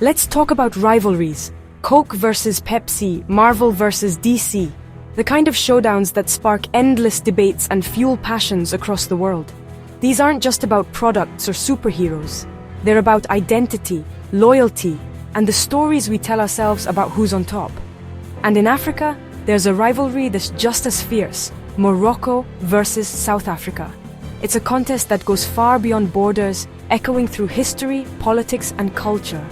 Let's talk about rivalries. Coke versus Pepsi, Marvel versus DC. The kind of showdowns that spark endless debates and fuel passions across the world. These aren't just about products or superheroes. They're about identity, loyalty, and the stories we tell ourselves about who's on top. And in Africa, there's a rivalry that's just as fierce. Morocco versus South Africa. It's a contest that goes far beyond borders, echoing through history, politics, and culture.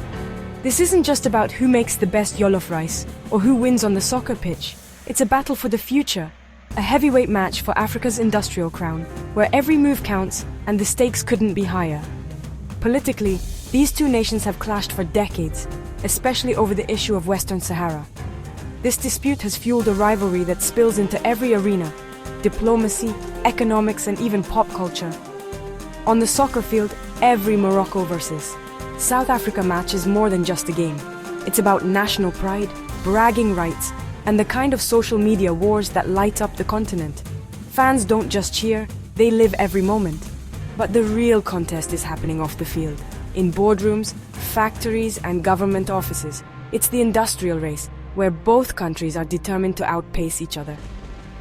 This isn't just about who makes the best jollof rice or who wins on the soccer pitch. It's a battle for the future, a heavyweight match for Africa's industrial crown, where every move counts and the stakes couldn't be higher. Politically, these two nations have clashed for decades, especially over the issue of Western Sahara. This dispute has fueled a rivalry that spills into every arena: diplomacy, economics, and even pop culture. On the soccer field, every Morocco versus South Africa match is more than just a game. It's about national pride, bragging rights, and the kind of social media wars that light up the continent. Fans don't just cheer, they live every moment. But the real contest is happening off the field, in boardrooms, factories, and government offices. It's the industrial race, where both countries are determined to outpace each other.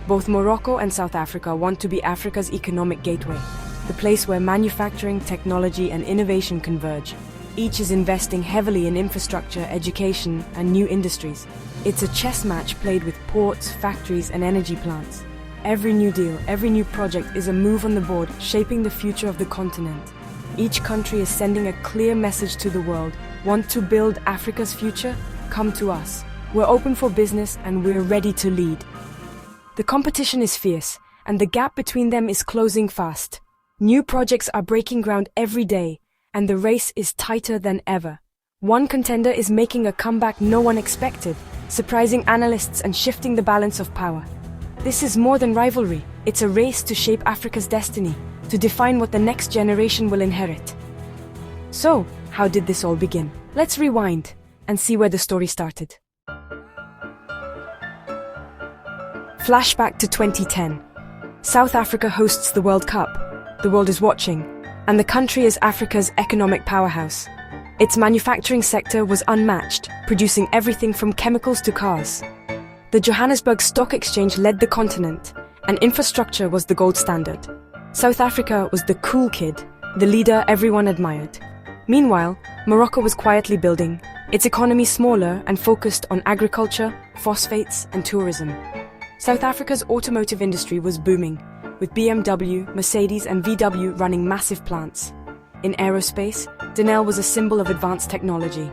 Both Morocco and South Africa want to be Africa's economic gateway, the place where manufacturing, technology, and innovation converge. Each is investing heavily in infrastructure, education, and new industries. It's a chess match played with ports, factories, and energy plants. Every new deal, every new project is a move on the board, shaping the future of the continent. Each country is sending a clear message to the world. Want to build Africa's future? Come to us. We're open for business and we're ready to lead. The competition is fierce, and the gap between them is closing fast. New projects are breaking ground every day, and the race is tighter than ever. One contender is making a comeback no one expected, surprising analysts and shifting the balance of power. This is more than rivalry. It's a race to shape Africa's destiny, to define what the next generation will inherit. So, how did this all begin? Let's rewind and see where the story started. Flashback to 2010. South Africa hosts the World Cup. The world is watching, and the country is Africa's economic powerhouse. Its manufacturing sector was unmatched, producing everything from chemicals to cars. The Johannesburg Stock Exchange led the continent, and infrastructure was the gold standard. South Africa was the cool kid, the leader everyone admired. Meanwhile, Morocco was quietly building, its economy smaller and focused on agriculture, phosphates, and tourism. South Africa's automotive industry was booming, with BMW, Mercedes, and VW running massive plants. In aerospace, Denel was a symbol of advanced technology.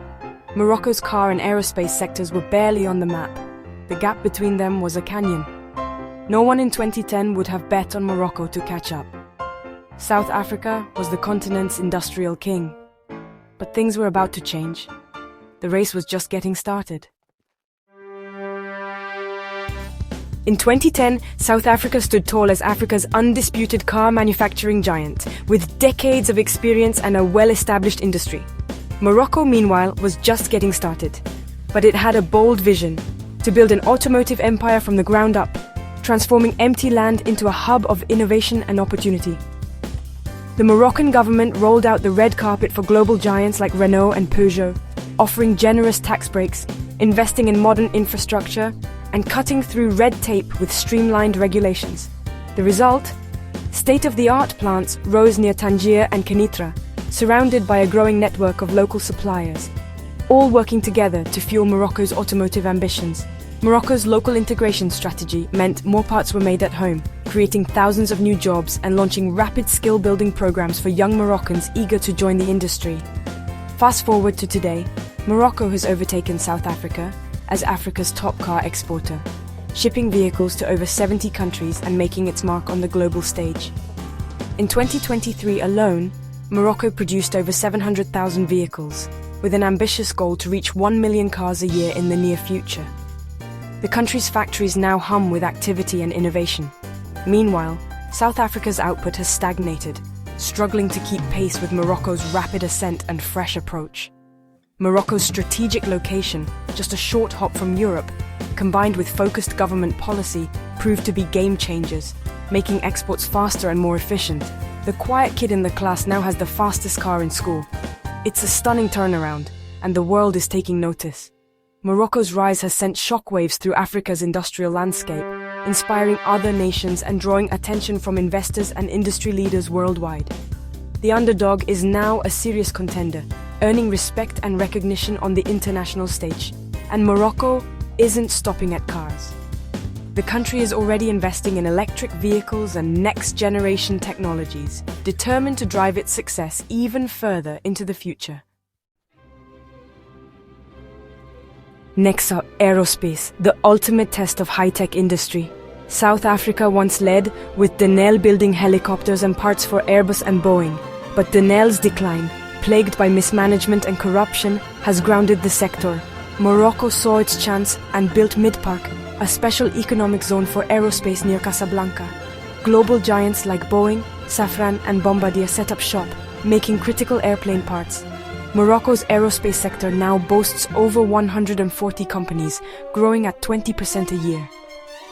Morocco's car and aerospace sectors were barely on the map. The gap between them was a canyon. No one in 2010 would have bet on Morocco to catch up. South Africa was the continent's industrial king. But things were about to change. The race was just getting started. In 2010, South Africa stood tall as Africa's undisputed car manufacturing giant, with decades of experience and a well-established industry. Morocco, meanwhile, was just getting started. But it had a bold vision: to build an automotive empire from the ground up, transforming empty land into a hub of innovation and opportunity. The Moroccan government rolled out the red carpet for global giants like Renault and Peugeot, offering generous tax breaks, investing in modern infrastructure, and cutting through red tape with streamlined regulations. The result? State-of-the-art plants rose near Tangier and Kenitra, surrounded by a growing network of local suppliers, all working together to fuel Morocco's automotive ambitions. Morocco's local integration strategy meant more parts were made at home, creating thousands of new jobs and launching rapid skill-building programs for young Moroccans eager to join the industry. Fast forward to today, Morocco has overtaken South Africa as Africa's top car exporter, shipping vehicles to over 70 countries and making its mark on the global stage. In 2023 alone, Morocco produced over 700,000 vehicles, with an ambitious goal to reach 1 million cars a year in the near future. The country's factories now hum with activity and innovation. Meanwhile, South Africa's output has stagnated, struggling to keep pace with Morocco's rapid ascent and fresh approach. Morocco's strategic location, just a short hop from Europe, combined with focused government policy, proved to be game changers, making exports faster and more efficient. The quiet kid in the class now has the fastest car in school. It's a stunning turnaround, and the world is taking notice. Morocco's rise has sent shockwaves through Africa's industrial landscape, inspiring other nations and drawing attention from investors and industry leaders worldwide. The underdog is now a serious contender, earning respect and recognition on the international stage. And Morocco isn't stopping at cars. The country is already investing in electric vehicles and next-generation technologies, determined to drive its success even further into the future. Next up, aerospace, the ultimate test of high-tech industry. South Africa once led, with Denel building helicopters and parts for Airbus and Boeing. But Denel's decline, plagued by mismanagement and corruption, has grounded the sector. Morocco saw its chance and built Midpark, a special economic zone for aerospace near Casablanca. Global giants like Boeing, Safran and Bombardier set up shop, making critical airplane parts. Morocco's aerospace sector now boasts over 140 companies, growing at 20% a year.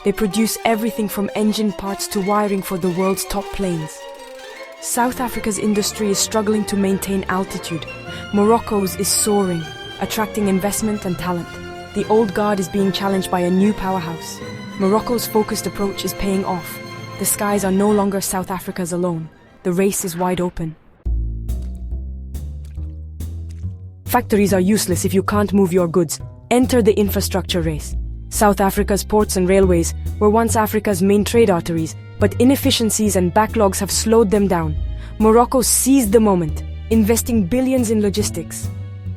They produce everything from engine parts to wiring for the world's top planes. South Africa's industry is struggling to maintain altitude. Morocco's is soaring, attracting investment and talent. The old guard is being challenged by a new powerhouse. Morocco's focused approach is paying off. The skies are no longer South Africa's alone. The race is wide open. Factories are useless if you can't move your goods. Enter the infrastructure race. South Africa's ports and railways were once Africa's main trade arteries, but inefficiencies and backlogs have slowed them down. Morocco seized the moment, investing billions in logistics.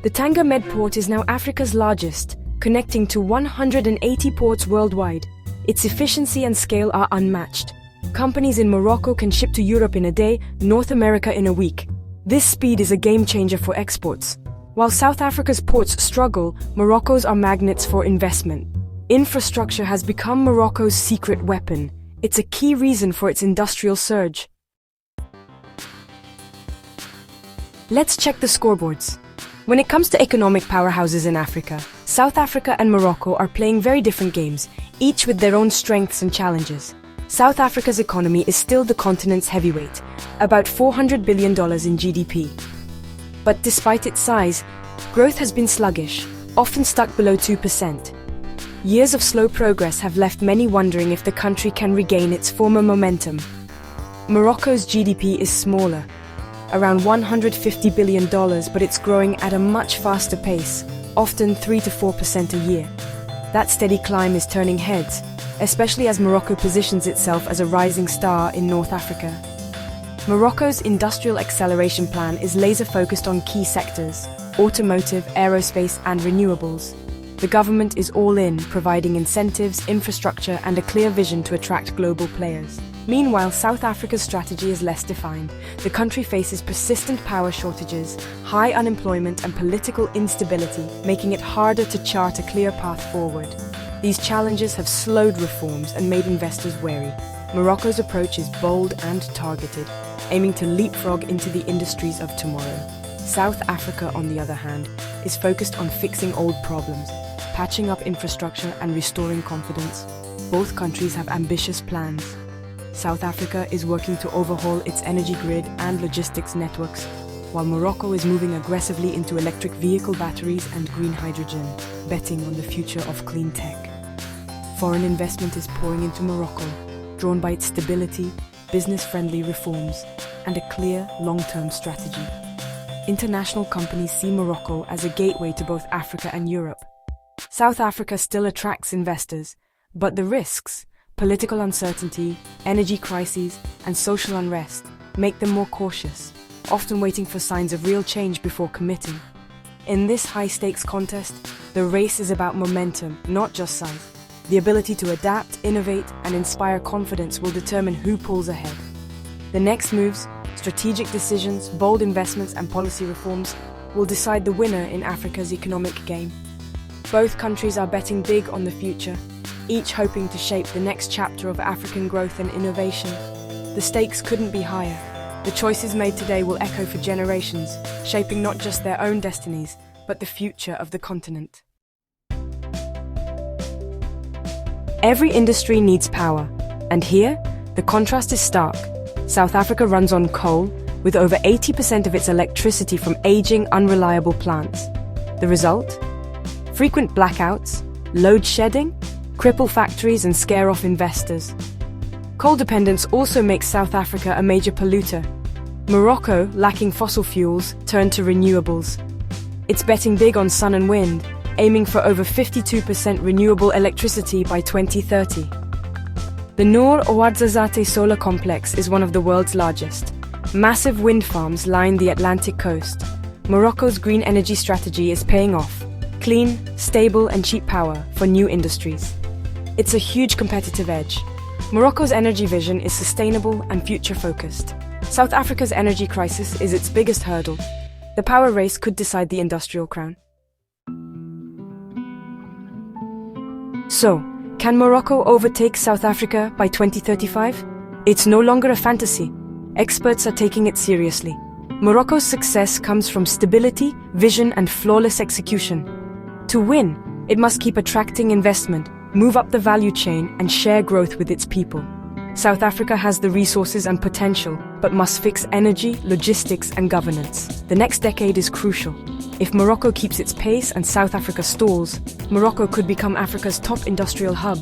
The Tanga Med port is now Africa's largest, connecting to 180 ports worldwide. Its efficiency and scale are unmatched. Companies in Morocco can ship to Europe in a day, North America in a week. This speed is a game changer for exports. While South Africa's ports struggle, Morocco's are magnets for investment. Infrastructure has become Morocco's secret weapon. It's a key reason for its industrial surge. Let's check the scoreboards. When it comes to economic powerhouses in Africa, South Africa and Morocco are playing very different games, each with their own strengths and challenges. South Africa's economy is still the continent's heavyweight, about $400 billion in GDP. But despite its size, growth has been sluggish, often stuck below 2%. Years of slow progress have left many wondering if the country can regain its former momentum. Morocco's GDP is smaller, around $150 billion, but it's growing at a much faster pace, often 3 to 4% a year. That steady climb is turning heads, especially as Morocco positions itself as a rising star in North Africa. Morocco's industrial acceleration plan is laser-focused on key sectors: automotive, aerospace, and renewables. The government is all in, providing incentives, infrastructure, and a clear vision to attract global players. Meanwhile, South Africa's strategy is less defined. The country faces persistent power shortages, high unemployment, and political instability, making it harder to chart a clear path forward. These challenges have slowed reforms and made investors wary. Morocco's approach is bold and targeted, aiming to leapfrog into the industries of tomorrow. South Africa, on the other hand, is focused on fixing old problems, patching up infrastructure, and restoring confidence. Both countries have ambitious plans. South Africa is working to overhaul its energy grid and logistics networks, while Morocco is moving aggressively into electric vehicle batteries and green hydrogen, betting on the future of clean tech. Foreign investment is pouring into Morocco, drawn by its stability, business-friendly reforms, and a clear, long-term strategy. International companies see Morocco as a gateway to both Africa and Europe. South Africa still attracts investors, but the risks, political uncertainty, energy crises, and social unrest make them more cautious, often waiting for signs of real change before committing. In this high-stakes contest, the race is about momentum, not just size. The ability to adapt, innovate, and inspire confidence will determine who pulls ahead. The next moves, strategic decisions, bold investments, and policy reforms will decide the winner in Africa's economic game. Both countries are betting big on the future, each hoping to shape the next chapter of African growth and innovation. The stakes couldn't be higher. The choices made today will echo for generations, shaping not just their own destinies, but the future of the continent. Every industry needs power, and here, the contrast is stark. South Africa runs on coal, with over 80% of its electricity from aging, unreliable plants. The result? Frequent blackouts, load shedding, cripple factories and scare off investors. Coal dependence also makes South Africa a major polluter. Morocco, lacking fossil fuels, turned to renewables. It's betting big on sun and wind, aiming for over 52% renewable electricity by 2030. The Noor Ouarzazate solar complex is one of the world's largest. Massive wind farms line the Atlantic coast. Morocco's green energy strategy is paying off. Clean, stable and cheap power for new industries. It's a huge competitive edge. Morocco's energy vision is sustainable and future-focused. South Africa's energy crisis is its biggest hurdle. The power race could decide the industrial crown. So, can Morocco overtake South Africa by 2035? It's no longer a fantasy. Experts are taking it seriously. Morocco's success comes from stability, vision, and flawless execution. To win, it must keep attracting investment, move up the value chain, and share growth with its people. South Africa has the resources and potential, but must fix energy, logistics, and governance. The next decade is crucial. If Morocco keeps its pace and South Africa stalls, Morocco could become Africa's top industrial hub.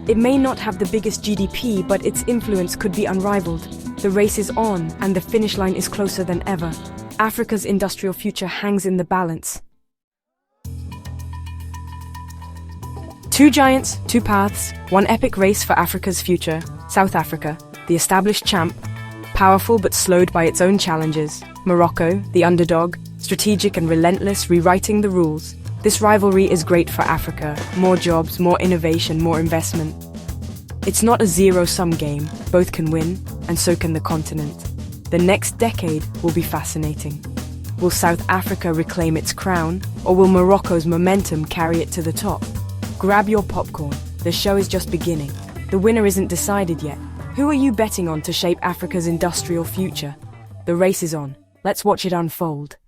It may not have the biggest GDP, but its influence could be unrivaled. The race is on, and the finish line is closer than ever. Africa's industrial future hangs in the balance. Two giants, two paths, one epic race for Africa's future. South Africa, the established champ, powerful but slowed by its own challenges. Morocco, the underdog, strategic and relentless, rewriting the rules. This rivalry is great for Africa. More jobs, more innovation, more investment. It's not a zero-sum game. Both can win, and so can the continent. The next decade will be fascinating. Will South Africa reclaim its crown, or will Morocco's momentum carry it to the top? Grab your popcorn. The show is just beginning. The winner isn't decided yet. Who are you betting on to shape Africa's industrial future? The race is on. Let's watch it unfold.